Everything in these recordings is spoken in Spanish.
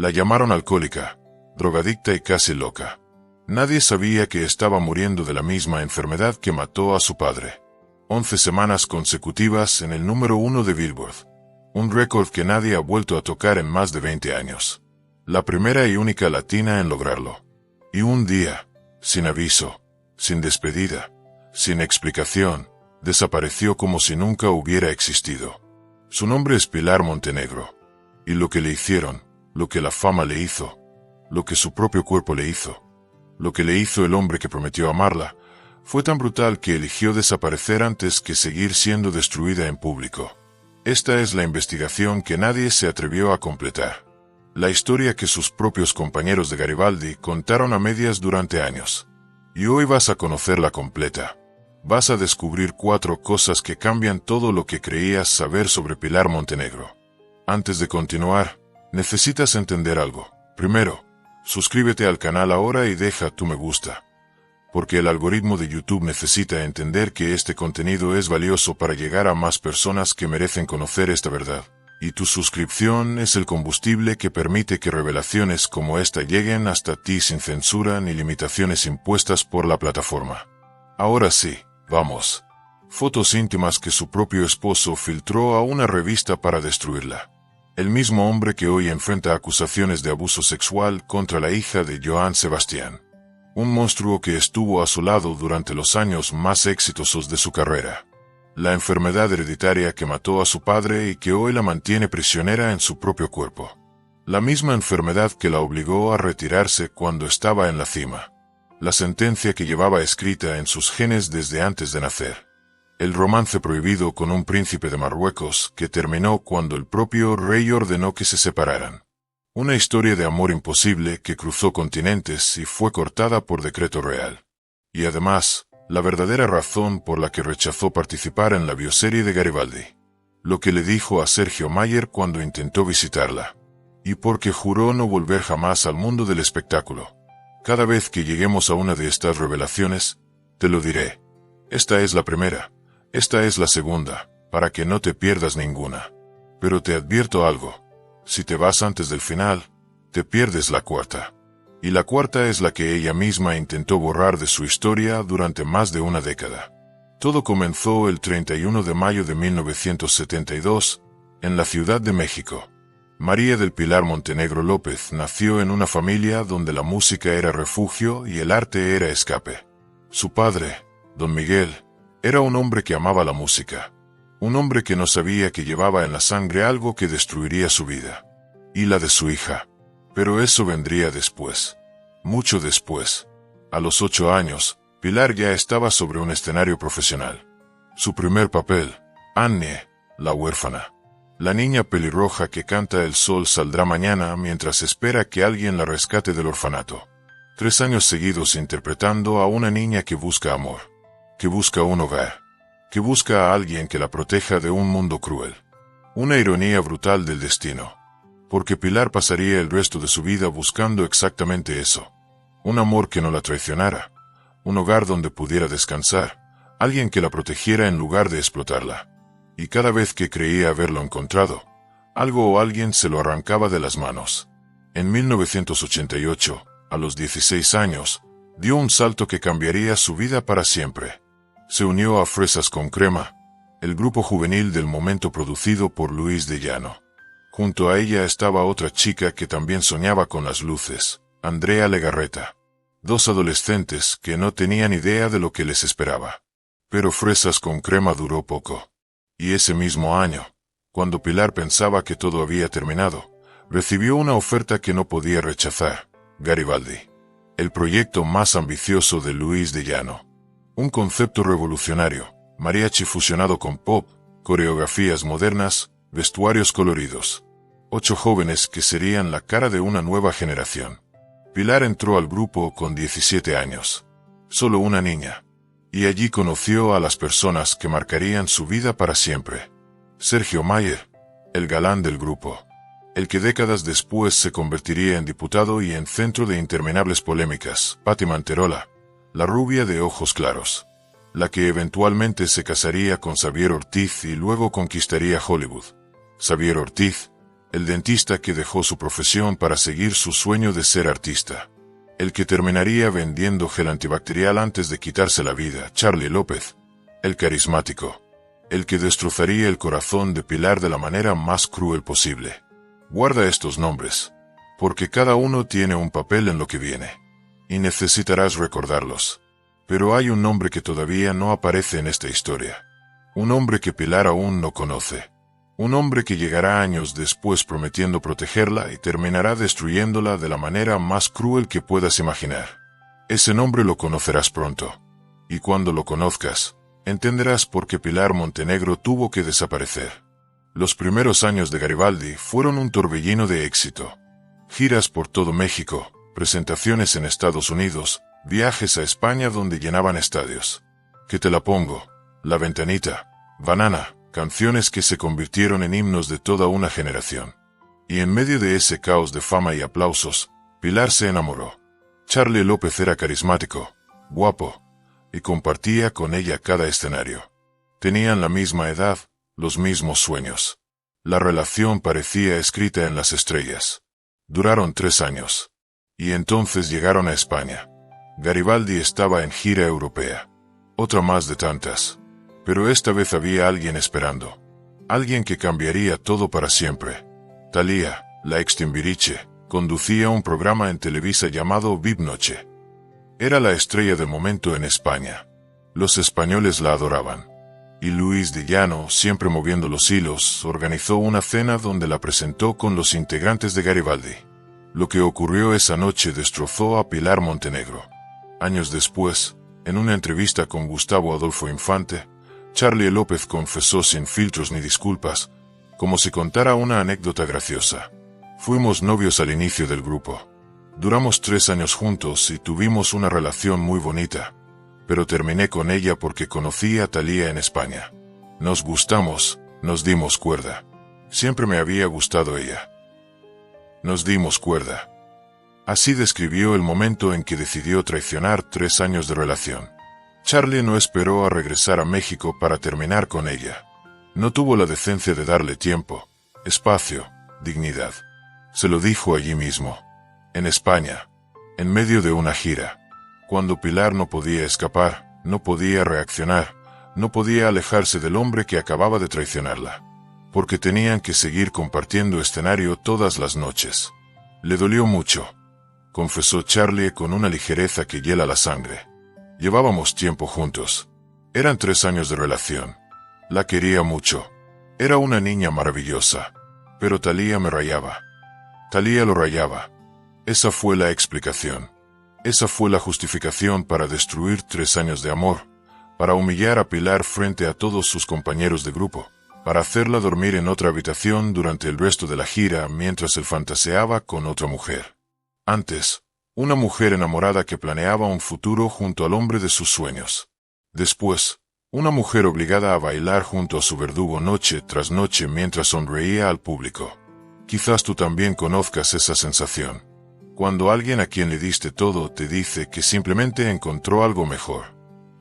La llamaron alcohólica, drogadicta y casi loca. Nadie sabía que estaba muriendo de la misma enfermedad que mató a su padre. 11 semanas consecutivas en el número 1 de Billboard. Un récord que nadie ha vuelto a tocar en más de 20 años. La primera y única latina en lograrlo. Y un día, sin aviso, sin despedida, sin explicación, desapareció como si nunca hubiera existido. Su nombre es Pilar Montenegro. Y lo que le hicieron, lo que la fama le hizo, lo que su propio cuerpo le hizo, lo que le hizo el hombre que prometió amarla, fue tan brutal que eligió desaparecer antes que seguir siendo destruida en público. Esta es la investigación que nadie se atrevió a completar. La historia que sus propios compañeros de Garibaldi contaron a medias durante años. Y hoy vas a conocerla completa. Vas a descubrir 4 cosas que cambian todo lo que creías saber sobre Pilar Montenegro. Antes de continuar, necesitas entender algo. Primero, suscríbete al canal ahora y deja tu me gusta. Porque el algoritmo de YouTube necesita entender que este contenido es valioso para llegar a más personas que merecen conocer esta verdad. Y tu suscripción es el combustible que permite que revelaciones como esta lleguen hasta ti sin censura ni limitaciones impuestas por la plataforma. Ahora sí, vamos. Fotos íntimas que su propio esposo filtró a una revista para destruirla. El mismo hombre que hoy enfrenta acusaciones de abuso sexual contra la hija de Joan Sebastián. Un monstruo que estuvo a su lado durante los años más exitosos de su carrera. La enfermedad hereditaria que mató a su padre y que hoy la mantiene prisionera en su propio cuerpo. La misma enfermedad que la obligó a retirarse cuando estaba en la cima. La sentencia que llevaba escrita en sus genes desde antes de nacer. El romance prohibido con un príncipe de Marruecos que terminó cuando el propio rey ordenó que se separaran. Una historia de amor imposible que cruzó continentes y fue cortada por decreto real. Y además, la verdadera razón por la que rechazó participar en la bioserie de Garibaldi. Lo que le dijo a Sergio Mayer cuando intentó visitarla. Y porque juró no volver jamás al mundo del espectáculo. Cada vez que lleguemos a una de estas revelaciones, te lo diré. Esta es la primera. Esta es la segunda, para que no te pierdas ninguna. Pero te advierto algo. Si te vas antes del final, te pierdes la cuarta. Y la cuarta es la que ella misma intentó borrar de su historia durante más de una década. Todo comenzó el 31 de mayo de 1972, en la Ciudad de México. María del Pilar Montenegro López nació en una familia donde la música era refugio y el arte era escape. Su padre, don Miguel, era un hombre que amaba la música. Un hombre que no sabía que llevaba en la sangre algo que destruiría su vida. Y la de su hija. Pero eso vendría después. Mucho después. A los 8 años, Pilar ya estaba sobre un escenario profesional. Su primer papel, Annie, la huérfana. La niña pelirroja que canta El sol saldrá mañana mientras espera que alguien la rescate del orfanato. 3 años seguidos interpretando a una niña que busca amor. Que busca un hogar. Que busca a alguien que la proteja de un mundo cruel. Una ironía brutal del destino. Porque Pilar pasaría el resto de su vida buscando exactamente eso. Un amor que no la traicionara. Un hogar donde pudiera descansar. Alguien que la protegiera en lugar de explotarla. Y cada vez que creía haberlo encontrado, algo o alguien se lo arrancaba de las manos. En 1988, a los 16 años, dio un salto que cambiaría su vida para siempre. Se unió a Fresas con Crema, el grupo juvenil del momento producido por Luis de Llano. Junto a ella estaba otra chica que también soñaba con las luces, Andrea Legarreta. 2 adolescentes que no tenían idea de lo que les esperaba. Pero Fresas con Crema duró poco. Y ese mismo año, cuando Pilar pensaba que todo había terminado, recibió una oferta que no podía rechazar, Garibaldi. El proyecto más ambicioso de Luis de Llano. Un concepto revolucionario, mariachi fusionado con pop, coreografías modernas, vestuarios coloridos. 8 jóvenes que serían la cara de una nueva generación. Pilar entró al grupo con 17 años. Solo una niña. Y allí conoció a las personas que marcarían su vida para siempre. Sergio Mayer, el galán del grupo. El que décadas después se convertiría en diputado y en centro de interminables polémicas. Patti Manterola, la rubia de ojos claros. La que eventualmente se casaría con Xavier Ortiz y luego conquistaría Hollywood. Xavier Ortiz, el dentista que dejó su profesión para seguir su sueño de ser artista, el que terminaría vendiendo gel antibacterial antes de quitarse la vida, Charlie López, el carismático, el que destrozaría el corazón de Pilar de la manera más cruel posible. Guarda estos nombres, porque cada uno tiene un papel en lo que viene, y necesitarás recordarlos. Pero hay un nombre que todavía no aparece en esta historia. Un hombre que Pilar aún no conoce. Un hombre que llegará años después prometiendo protegerla y terminará destruyéndola de la manera más cruel que puedas imaginar. Ese nombre lo conocerás pronto. Y cuando lo conozcas, entenderás por qué Pilar Montenegro tuvo que desaparecer. Los primeros años de Garibaldi fueron un torbellino de éxito. Giras por todo México, presentaciones en Estados Unidos, viajes a España donde llenaban estadios. ¿Qué te la pongo? La Ventanita, Banana, canciones que se convirtieron en himnos de toda una generación. Y en medio de ese caos de fama y aplausos, Pilar se enamoró. Charlie López era carismático, guapo, y compartía con ella cada escenario. Tenían la misma edad, los mismos sueños. La relación parecía escrita en las estrellas. Duraron 3 años. Y entonces llegaron a España. Garibaldi estaba en gira europea. Otra más de tantas. Pero esta vez había alguien esperando. Alguien que cambiaría todo para siempre. Thalía, la ex Timbiriche, conducía un programa en Televisa llamado VIP Noche. Era la estrella del momento en España. Los españoles la adoraban. Y Luis de Llano, siempre moviendo los hilos, organizó una cena donde la presentó con los integrantes de Garibaldi. Lo que ocurrió esa noche destrozó a Pilar Montenegro. Años después, en una entrevista con Gustavo Adolfo Infante, Charlie López confesó sin filtros ni disculpas, como si contara una anécdota graciosa. Fuimos novios al inicio del grupo. Duramos 3 años juntos y tuvimos una relación muy bonita, pero terminé con ella porque conocí a Thalía en España. Nos gustamos, nos dimos cuerda. Siempre me había gustado ella. Nos dimos cuerda. Así describió el momento en que decidió traicionar 3 años de relación. Charlie no esperó a regresar a México para terminar con ella. No tuvo la decencia de darle tiempo, espacio, dignidad. Se lo dijo allí mismo, en España, en medio de una gira. Cuando Pilar no podía escapar, no podía reaccionar, no podía alejarse del hombre que acababa de traicionarla. Porque tenían que seguir compartiendo escenario todas las noches. Le dolió mucho, confesó Charlie con una ligereza que hiela la sangre. Llevábamos tiempo juntos. Eran 3 años de relación. La quería mucho. Era una niña maravillosa. Pero Thalía me rayaba. Thalía lo rayaba. Esa fue la explicación. Esa fue la justificación para destruir 3 años de amor, para humillar a Pilar frente a todos sus compañeros de grupo, para hacerla dormir en otra habitación durante el resto de la gira mientras él fantaseaba con otra mujer. Antes, una mujer enamorada que planeaba un futuro junto al hombre de sus sueños. Después, una mujer obligada a bailar junto a su verdugo noche tras noche mientras sonreía al público. Quizás tú también conozcas esa sensación. Cuando alguien a quien le diste todo te dice que simplemente encontró algo mejor.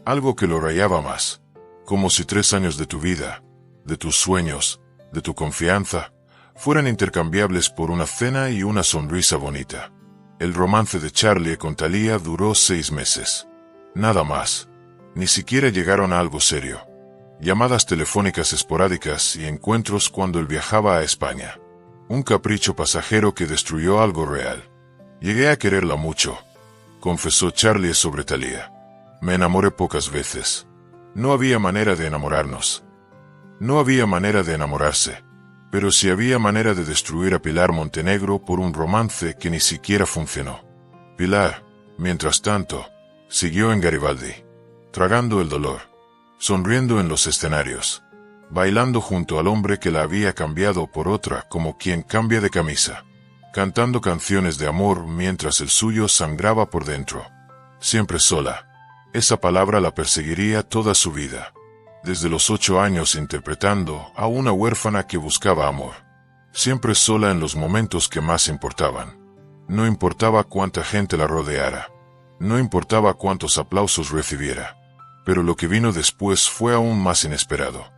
Algo que lo rayaba más. Como si 3 años de tu vida, de tus sueños, de tu confianza, fueran intercambiables por una cena y una sonrisa bonita. El romance de Charlie con Thalía duró 6 meses. Nada más. Ni siquiera llegaron a algo serio. Llamadas telefónicas esporádicas y encuentros cuando él viajaba a España. Un capricho pasajero que destruyó algo real. Llegué a quererla mucho, confesó Charlie sobre Thalía. Me enamoré pocas veces. No había manera de enamorarnos. No había manera de enamorarse. Pero sí había manera de destruir a Pilar Montenegro por un romance que ni siquiera funcionó. Pilar, mientras tanto, siguió en Garibaldi, tragando el dolor, sonriendo en los escenarios, bailando junto al hombre que la había cambiado por otra como quien cambia de camisa, cantando canciones de amor mientras el suyo sangraba por dentro. Siempre sola. Esa palabra la perseguiría toda su vida. Desde los 8 años interpretando a una huérfana que buscaba amor. Siempre sola en los momentos que más importaban. No importaba cuánta gente la rodeara. No importaba cuántos aplausos recibiera. Pero lo que vino después fue aún más inesperado.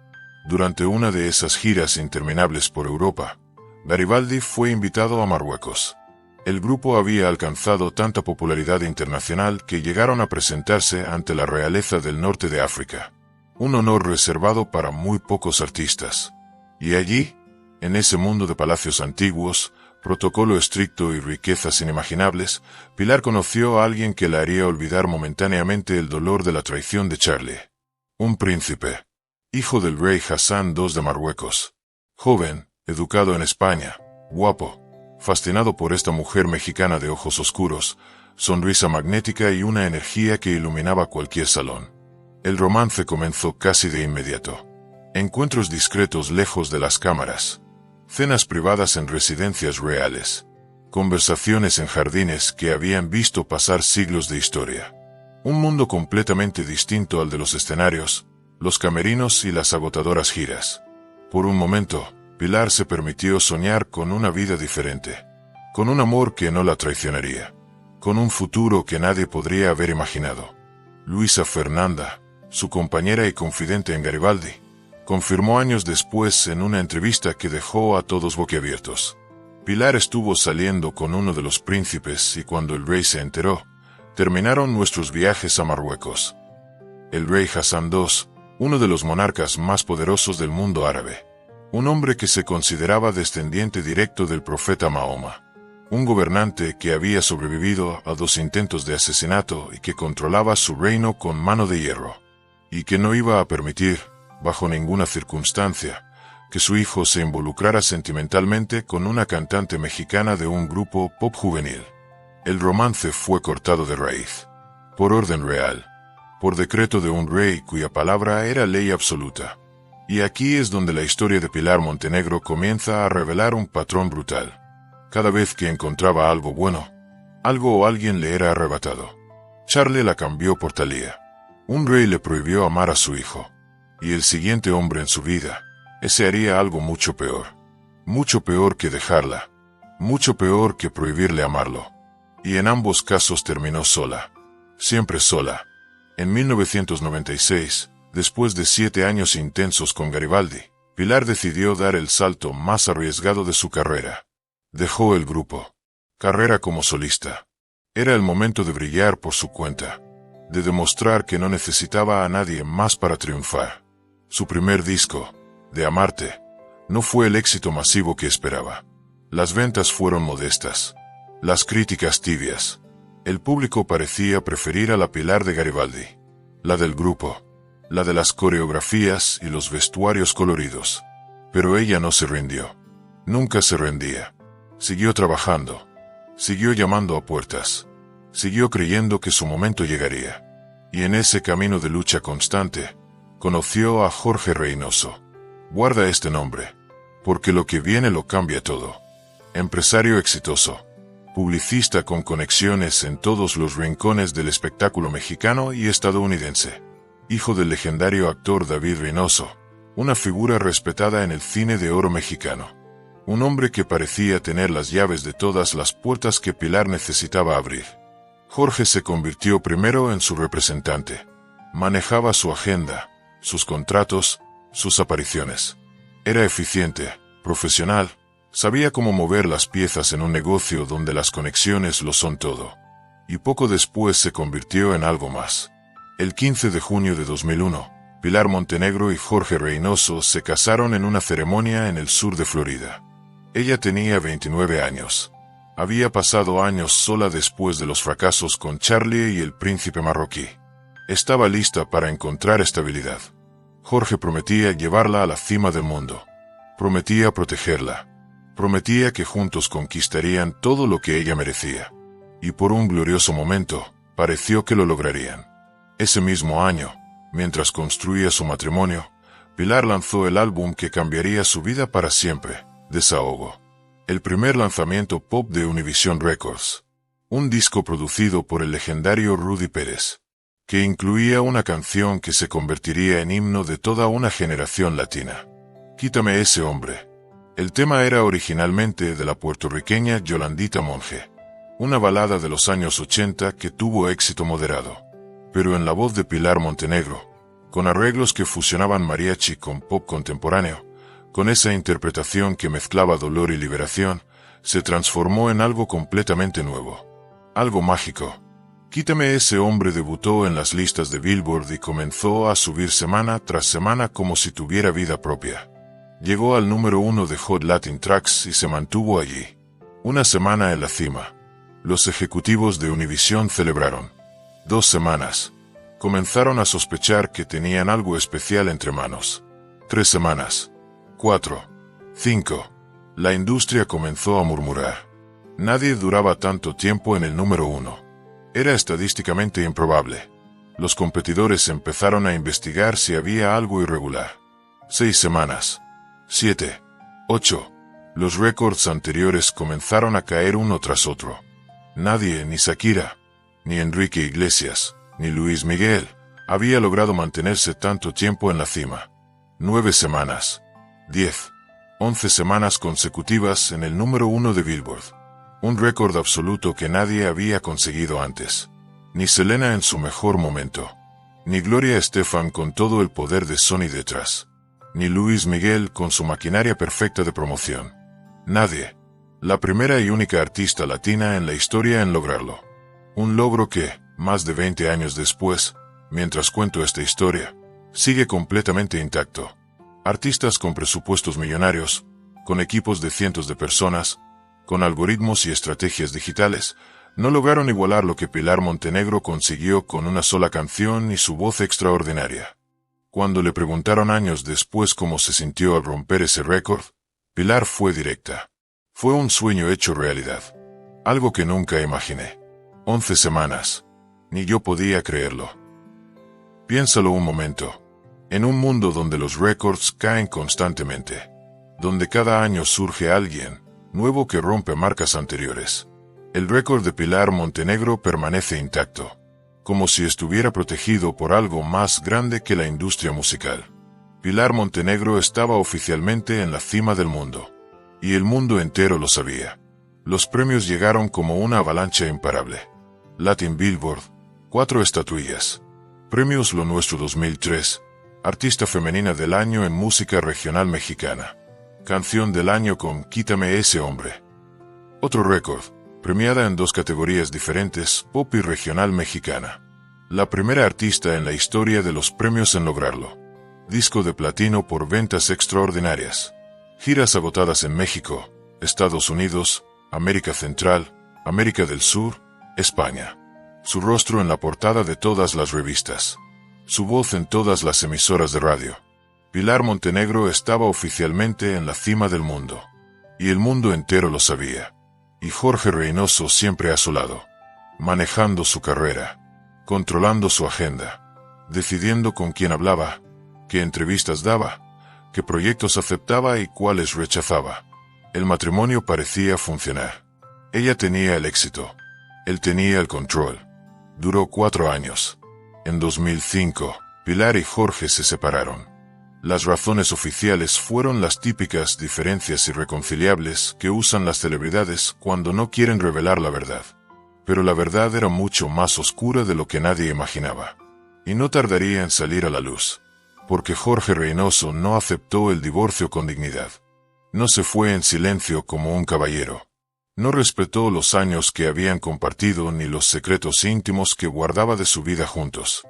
Durante una de esas giras interminables por Europa, Garibaldi fue invitado a Marruecos. El grupo había alcanzado tanta popularidad internacional que llegaron a presentarse ante la realeza del norte de África, un honor reservado para muy pocos artistas. Y allí, en ese mundo de palacios antiguos, protocolo estricto y riquezas inimaginables, Pilar conoció a alguien que la haría olvidar momentáneamente el dolor de la traición de Charlie. Un príncipe, hijo del rey Hassan II de Marruecos. Joven, educado en España, guapo, fascinado por esta mujer mexicana de ojos oscuros, sonrisa magnética y una energía que iluminaba cualquier salón. El romance comenzó casi de inmediato. Encuentros discretos lejos de las cámaras. Cenas privadas en residencias reales. Conversaciones en jardines que habían visto pasar siglos de historia. Un mundo completamente distinto al de los escenarios, los camerinos y las agotadoras giras. Por un momento, Pilar se permitió soñar con una vida diferente. Con un amor que no la traicionaría. Con un futuro que nadie podría haber imaginado. Luisa Fernanda, su compañera y confidente en Garibaldi, confirmó años después en una entrevista que dejó a todos boquiabiertos. Pilar estuvo saliendo con uno de los príncipes y cuando el rey se enteró, terminaron nuestros viajes a Marruecos. El rey Hassan II, uno de los monarcas más poderosos del mundo árabe. Un hombre que se consideraba descendiente directo del profeta Mahoma. Un gobernante que había sobrevivido a 2 intentos de asesinato y que controlaba su reino con mano de hierro. Y que no iba a permitir, bajo ninguna circunstancia, que su hijo se involucrara sentimentalmente con una cantante mexicana de un grupo pop juvenil. El romance fue cortado de raíz. Por orden real. Por decreto de un rey cuya palabra era ley absoluta. Y aquí es donde la historia de Pilar Montenegro comienza a revelar un patrón brutal. Cada vez que encontraba algo bueno, algo o alguien le era arrebatado. Charlie la cambió por Thalía. Un rey le prohibió amar a su hijo. Y el siguiente hombre en su vida, ese haría algo mucho peor. Mucho peor que dejarla. Mucho peor que prohibirle amarlo. Y en ambos casos terminó sola. Siempre sola. En 1996, después de 7 años intensos con Garibaldi, Pilar decidió dar el salto más arriesgado de su carrera. Dejó el grupo. Carrera como solista. Era el momento de brillar por su cuenta. De demostrar que no necesitaba a nadie más para triunfar. Su primer disco, De Amarte, no fue el éxito masivo que esperaba. Las ventas fueron modestas. Las críticas tibias. El público parecía preferir a la Pilar de Garibaldi. La del grupo. La de las coreografías y los vestuarios coloridos. Pero ella no se rindió. Nunca se rendía. Siguió trabajando. Siguió llamando a puertas. Siguió creyendo que su momento llegaría. Y en ese camino de lucha constante, conoció a Jorge Reynoso. Guarda este nombre, porque lo que viene lo cambia todo. Empresario exitoso. Publicista con conexiones en todos los rincones del espectáculo mexicano y estadounidense. Hijo del legendario actor David Reynoso, una figura respetada en el cine de oro mexicano. Un hombre que parecía tener las llaves de todas las puertas que Pilar necesitaba abrir. Jorge se convirtió primero en su representante. Manejaba su agenda, sus contratos, sus apariciones. Era eficiente, profesional, sabía cómo mover las piezas en un negocio donde las conexiones lo son todo. Y poco después se convirtió en algo más. El 15 de junio de 2001, Pilar Montenegro y Jorge Reynoso se casaron en una ceremonia en el sur de Florida. Ella tenía 29 años. Había pasado años sola después de los fracasos con Charlie y el príncipe marroquí. Estaba lista para encontrar estabilidad. Jorge prometía llevarla a la cima del mundo. Prometía protegerla. Prometía que juntos conquistarían todo lo que ella merecía. Y por un glorioso momento, pareció que lo lograrían. Ese mismo año, mientras construía su matrimonio, Pilar lanzó el álbum que cambiaría su vida para siempre, Desahogo. El primer lanzamiento pop de Univision Records. Un disco producido por el legendario Rudy Pérez, que incluía una canción que se convertiría en himno de toda una generación latina. Quítame ese hombre. El tema era originalmente de la puertorriqueña Yolandita Monge, una balada de los años 80 que tuvo éxito moderado, pero en la voz de Pilar Montenegro, con arreglos que fusionaban mariachi con pop contemporáneo, Con esa interpretación que mezclaba dolor y liberación, se transformó en algo completamente nuevo. Algo mágico. Quítame ese hombre debutó en las listas de Billboard y comenzó a subir semana tras semana como si tuviera vida propia. Llegó al número 1 de Hot Latin Tracks y se mantuvo allí. Una semana en la cima. Los ejecutivos de Univision celebraron. 2 semanas. Comenzaron a sospechar que tenían algo especial entre manos. 3 semanas. 4. 5. La industria comenzó a murmurar. Nadie duraba tanto tiempo en el número 1. Era estadísticamente improbable. Los competidores empezaron a investigar si había algo irregular. 6 semanas. 7. 8. Los récords anteriores comenzaron a caer uno tras otro. Nadie, ni Shakira, ni Enrique Iglesias, ni Luis Miguel, había logrado mantenerse tanto tiempo en la cima. 9 semanas. 10. 11 semanas consecutivas en el número 1 de Billboard. Un récord absoluto que nadie había conseguido antes. Ni Selena en su mejor momento. Ni Gloria Estefan con todo el poder de Sony detrás. Ni Luis Miguel con su maquinaria perfecta de promoción. Nadie. La primera y única artista latina en la historia en lograrlo. Un logro que, más de 20 años después, mientras cuento esta historia, sigue completamente intacto. Artistas con presupuestos millonarios, con equipos de cientos de personas, con algoritmos y estrategias digitales, no lograron igualar lo que Pilar Montenegro consiguió con una sola canción y su voz extraordinaria. Cuando le preguntaron años después cómo se sintió al romper ese récord, Pilar fue directa. Fue un sueño hecho realidad. Algo que nunca imaginé. 11 semanas. Ni yo podía creerlo. Piénsalo un momento. En un mundo donde los récords caen constantemente, donde cada año surge alguien nuevo que rompe marcas anteriores, el récord de Pilar Montenegro permanece intacto, como si estuviera protegido por algo más grande que la industria musical. Pilar Montenegro estaba oficialmente en la cima del mundo, y el mundo entero lo sabía. Los premios llegaron como una avalancha imparable. Latin Billboard, 4 estatuillas. Premios Lo Nuestro 2003, Artista Femenina del Año en Música Regional Mexicana. Canción del Año con Quítame ese hombre. Otro récord, premiada en 2 categorías diferentes, Pop y Regional Mexicana. La primera artista en la historia de los premios en lograrlo. Disco de platino por ventas extraordinarias. Giras agotadas en México, Estados Unidos, América Central, América del Sur, España. Su rostro en la portada de todas las revistas. Su voz en todas las emisoras de radio. Pilar Montenegro estaba oficialmente en la cima del mundo. Y el mundo entero lo sabía. Y Jorge Reynoso siempre a su lado. Manejando su carrera. Controlando su agenda. Decidiendo con quién hablaba. Qué entrevistas daba. Qué proyectos aceptaba y cuáles rechazaba. El matrimonio parecía funcionar. Ella tenía el éxito. Él tenía el control. Duró 4 años. En 2005, Pilar y Jorge se separaron. Las razones oficiales fueron las típicas diferencias irreconciliables que usan las celebridades cuando no quieren revelar la verdad. Pero la verdad era mucho más oscura de lo que nadie imaginaba. Y no tardaría en salir a la luz. Porque Jorge Reynoso no aceptó el divorcio con dignidad. No se fue en silencio como un caballero. No respetó los años que habían compartido ni los secretos íntimos que guardaba de su vida juntos.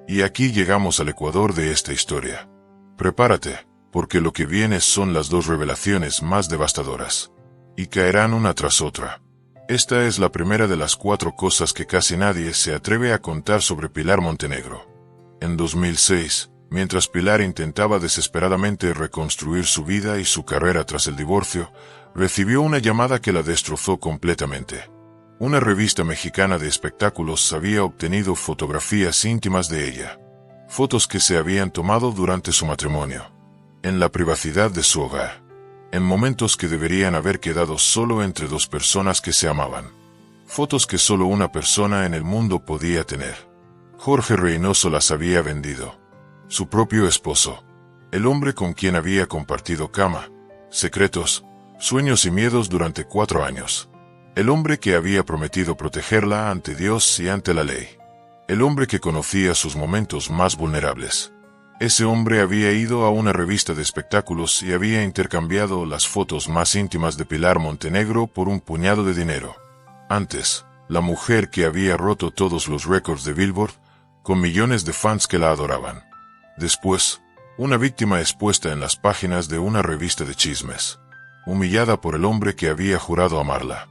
Y aquí llegamos al ecuador de esta historia. Prepárate, porque lo que viene son las 2 revelaciones más devastadoras. Y caerán una tras otra. Esta es la primera de las 4 cosas que casi nadie se atreve a contar sobre Pilar Montenegro. En 2006, mientras Pilar intentaba desesperadamente reconstruir su vida y su carrera tras el divorcio, recibió una llamada que la destrozó completamente. Una revista mexicana de espectáculos había obtenido fotografías íntimas de ella. Fotos que se habían tomado durante su matrimonio. En la privacidad de su hogar. En momentos que deberían haber quedado solo entre 2 personas que se amaban. Fotos que solo una persona en el mundo podía tener. Jorge Reynoso las había vendido. Su propio esposo. El hombre con quien había compartido cama, secretos, sueños y miedos durante 4 años. El hombre que había prometido protegerla ante Dios y ante la ley. El hombre que conocía sus momentos más vulnerables. Ese hombre había ido a una revista de espectáculos y había intercambiado las fotos más íntimas de Pilar Montenegro por un puñado de dinero. Antes, la mujer que había roto todos los récords de Billboard, con millones de fans que la adoraban. Después, una víctima expuesta en las páginas de una revista de chismes, humillada por el hombre que había jurado amarla.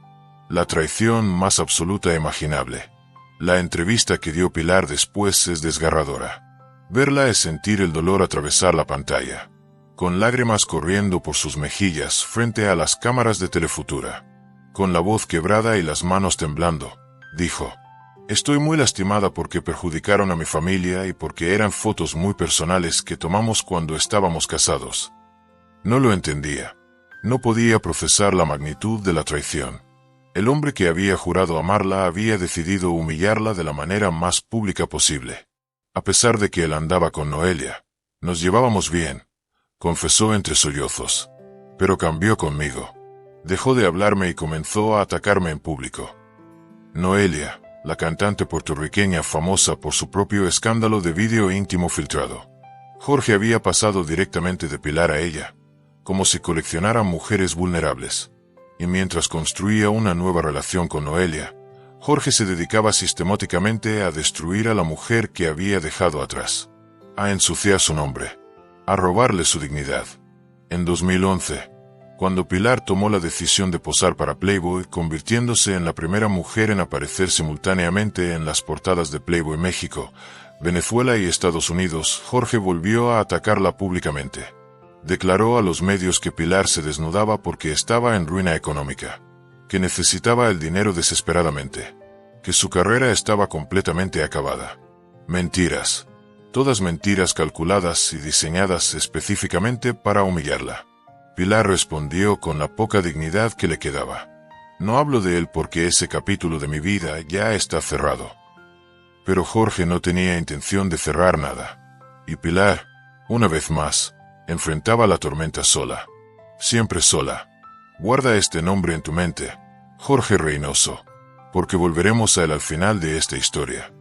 La traición más absoluta e imaginable. La entrevista que dio Pilar después es desgarradora. Verla es sentir el dolor atravesar la pantalla, con lágrimas corriendo por sus mejillas frente a las cámaras de Telefutura. Con la voz quebrada y las manos temblando, dijo: «Estoy muy lastimada porque perjudicaron a mi familia y porque eran fotos muy personales que tomamos cuando estábamos casados». No lo entendía. No podía procesar la magnitud de la traición. El hombre que había jurado amarla había decidido humillarla de la manera más pública posible. A pesar de que él andaba con Noelia, nos llevábamos bien, confesó entre sollozos. Pero cambió conmigo. Dejó de hablarme y comenzó a atacarme en público. Noelia, la cantante puertorriqueña famosa por su propio escándalo de vídeo íntimo filtrado. Jorge había pasado directamente de Pilar a ella, como si coleccionara mujeres vulnerables. Y mientras construía una nueva relación con Noelia, Jorge se dedicaba sistemáticamente a destruir a la mujer que había dejado atrás, a ensuciar su nombre, a robarle su dignidad. En 2011, cuando Pilar tomó la decisión de posar para Playboy, convirtiéndose en la primera mujer en aparecer simultáneamente en las portadas de Playboy México, Venezuela y Estados Unidos, Jorge volvió a atacarla públicamente. Declaró a los medios que Pilar se desnudaba porque estaba en ruina económica, que necesitaba el dinero desesperadamente, que su carrera estaba completamente acabada. Mentiras. Todas mentiras calculadas y diseñadas específicamente para humillarla. Pilar respondió con la poca dignidad que le quedaba: «No hablo de él porque ese capítulo de mi vida ya está cerrado». Pero Jorge no tenía intención de cerrar nada. Y Pilar, una vez más, enfrentaba la tormenta sola. Siempre sola. Guarda este nombre en tu mente, Jorge Reynoso, porque volveremos a él al final de esta historia.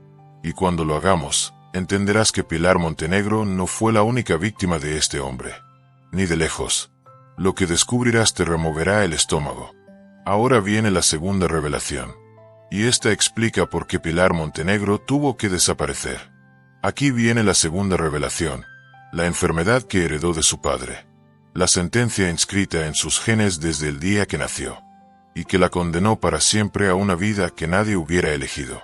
Y cuando lo hagamos, entenderás que Pilar Montenegro no fue la única víctima de este hombre. Ni de lejos. Lo que descubrirás te removerá el estómago. Ahora viene la segunda revelación. Y esta explica por qué Pilar Montenegro tuvo que desaparecer. Aquí viene la segunda revelación. La enfermedad que heredó de su padre. La sentencia inscrita en sus genes desde el día que nació. Y que la condenó para siempre a una vida que nadie hubiera elegido.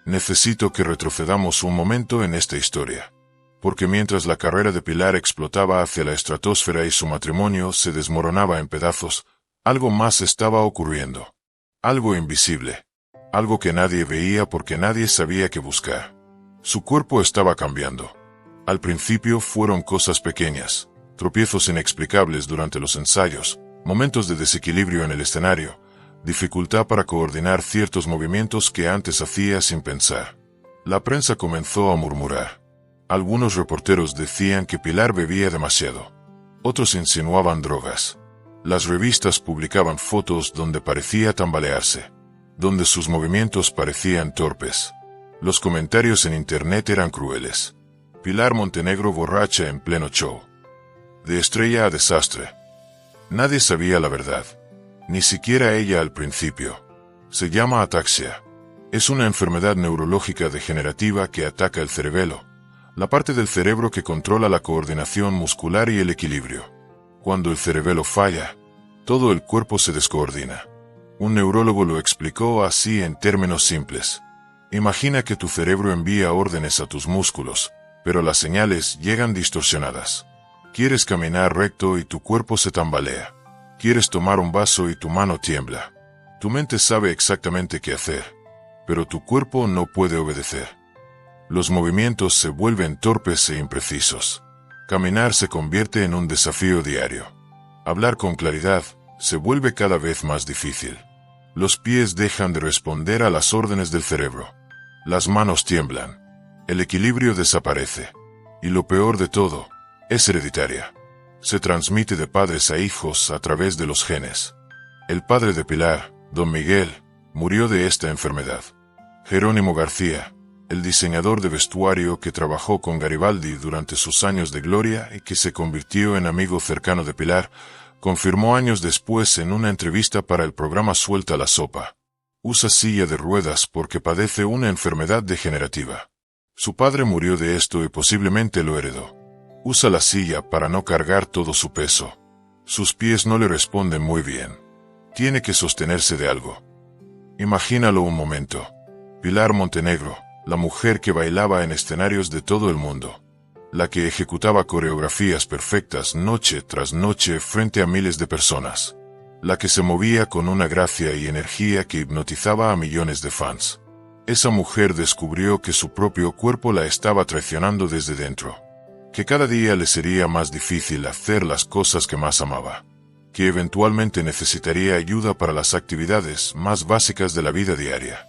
Necesito que retrocedamos un momento en esta historia. Porque mientras la carrera de Pilar explotaba hacia la estratosfera y su matrimonio se desmoronaba en pedazos, algo más estaba ocurriendo. Algo invisible. Algo que nadie veía porque nadie sabía qué buscar. Su cuerpo estaba cambiando. Al principio fueron cosas pequeñas, tropiezos inexplicables durante los ensayos, momentos de desequilibrio en el escenario, dificultad para coordinar ciertos movimientos que antes hacía sin pensar. La prensa comenzó a murmurar. Algunos reporteros decían que Pilar bebía demasiado. Otros insinuaban drogas. Las revistas publicaban fotos donde parecía tambalearse, donde sus movimientos parecían torpes. Los comentarios en internet eran crueles. Pilar Montenegro borracha en pleno show. De estrella a desastre. Nadie sabía la verdad. Ni siquiera ella al principio. Se llama ataxia. Es una enfermedad neurológica degenerativa que ataca el cerebelo, la parte del cerebro que controla la coordinación muscular y el equilibrio. Cuando el cerebelo falla, todo el cuerpo se descoordina. Un neurólogo lo explicó así en términos simples. Imagina que tu cerebro envía órdenes a tus músculos, pero las señales llegan distorsionadas. Quieres caminar recto y tu cuerpo se tambalea. Quieres tomar un vaso y tu mano tiembla. Tu mente sabe exactamente qué hacer, pero tu cuerpo no puede obedecer. Los movimientos se vuelven torpes e imprecisos. Caminar se convierte en un desafío diario. Hablar con claridad se vuelve cada vez más difícil. Los pies dejan de responder a las órdenes del cerebro. Las manos tiemblan. El equilibrio desaparece. Y lo peor de todo, es hereditaria. Se transmite de padres a hijos a través de los genes. El padre de Pilar, Don Miguel, murió de esta enfermedad. Jerónimo García, el diseñador de vestuario que trabajó con Garibaldi durante sus años de gloria y que se convirtió en amigo cercano de Pilar, confirmó años después en una entrevista para el programa Suelta la Sopa. Usa silla de ruedas porque padece una enfermedad degenerativa. Su padre murió de esto y posiblemente lo heredó. Usa la silla para no cargar todo su peso. Sus pies no le responden muy bien. Tiene que sostenerse de algo. Imagínalo un momento. Pilar Montenegro, la mujer que bailaba en escenarios de todo el mundo. La que ejecutaba coreografías perfectas noche tras noche frente a miles de personas. La que se movía con una gracia y energía que hipnotizaba a millones de fans. Esa mujer descubrió que su propio cuerpo la estaba traicionando desde dentro. Que cada día le sería más difícil hacer las cosas que más amaba. Que eventualmente necesitaría ayuda para las actividades más básicas de la vida diaria.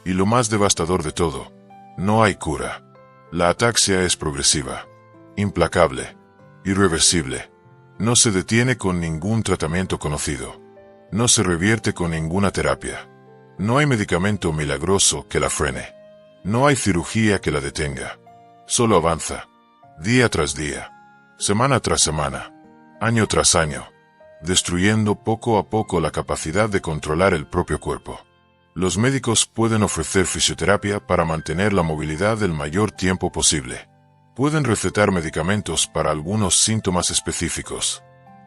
Y lo más devastador de todo, no hay cura. La ataxia es progresiva, implacable, irreversible. No se detiene con ningún tratamiento conocido. No se revierte con ninguna terapia. No hay medicamento milagroso que la frene. No hay cirugía que la detenga. Solo avanza, día tras día, semana tras semana, año tras año, destruyendo poco a poco la capacidad de controlar el propio cuerpo. Los médicos pueden ofrecer fisioterapia para mantener la movilidad el mayor tiempo posible. Pueden recetar medicamentos para algunos síntomas específicos.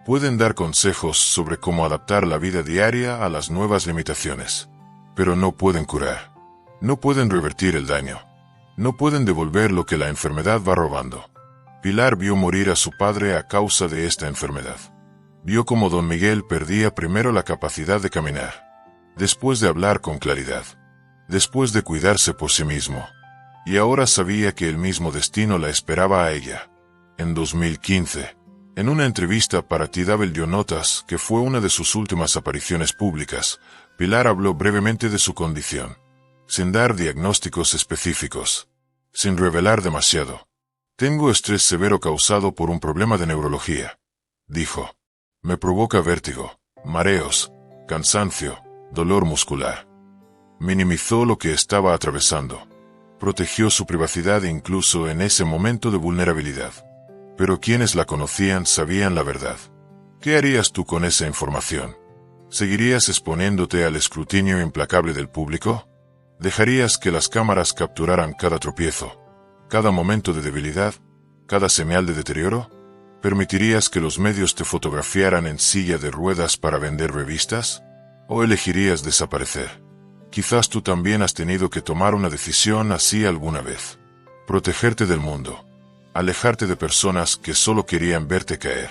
Pueden dar consejos sobre cómo adaptar la vida diaria a las nuevas limitaciones. Pero no pueden curar. No pueden revertir el daño. No pueden devolver lo que la enfermedad va robando. Pilar vio morir a su padre a causa de esta enfermedad. Vio cómo don Miguel perdía primero la capacidad de caminar. Después de hablar con claridad. Después de cuidarse por sí mismo. Y ahora sabía que el mismo destino la esperaba a ella. En 2015, en una entrevista para TW Notas, que fue una de sus últimas apariciones públicas, Pilar habló brevemente de su condición. Sin dar diagnósticos específicos. Sin revelar demasiado. Tengo estrés severo causado por un problema de neurología. Dijo. Me provoca vértigo, mareos, cansancio, dolor muscular. Minimizó lo que estaba atravesando. Protegió su privacidad incluso en ese momento de vulnerabilidad. Pero quienes la conocían sabían la verdad. ¿Qué harías tú con esa información? ¿Seguirías exponiéndote al escrutinio implacable del público? ¿Dejarías que las cámaras capturaran cada tropiezo, cada momento de debilidad, cada señal de deterioro? ¿Permitirías que los medios te fotografiaran en silla de ruedas para vender revistas? ¿O elegirías desaparecer? Quizás tú también has tenido que tomar una decisión así alguna vez. Protegerte del mundo. Alejarte de personas que solo querían verte caer.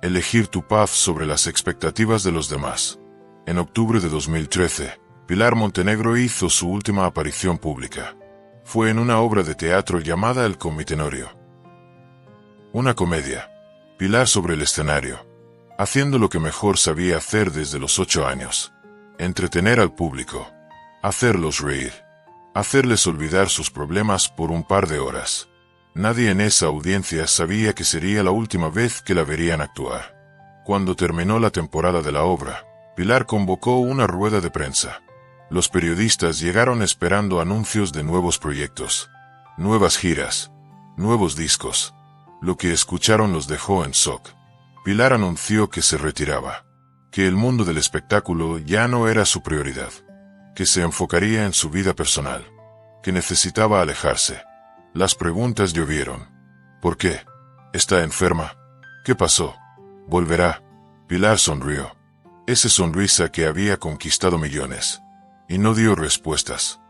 Elegir tu paz sobre las expectativas de los demás. En octubre de 2013, Pilar Montenegro hizo su última aparición pública. Fue en una obra de teatro llamada El Comitenório. Una comedia. Pilar sobre el escenario, haciendo lo que mejor sabía hacer desde los 8 años. Entretener al público. Hacerlos reír. Hacerles olvidar sus problemas por un par de horas. Nadie en esa audiencia sabía que sería la última vez que la verían actuar. Cuando terminó la temporada de la obra, Pilar convocó una rueda de prensa. Los periodistas llegaron esperando anuncios de nuevos proyectos, nuevas giras, nuevos discos. Lo que escucharon los dejó en shock. Pilar anunció que se retiraba, que el mundo del espectáculo ya no era su prioridad, que se enfocaría en su vida personal, que necesitaba alejarse. Las preguntas llovieron. ¿Por qué? ¿Está enferma? ¿Qué pasó? ¿Volverá? Pilar sonrió. Esa sonrisa que había conquistado millones. Y no dio respuestas.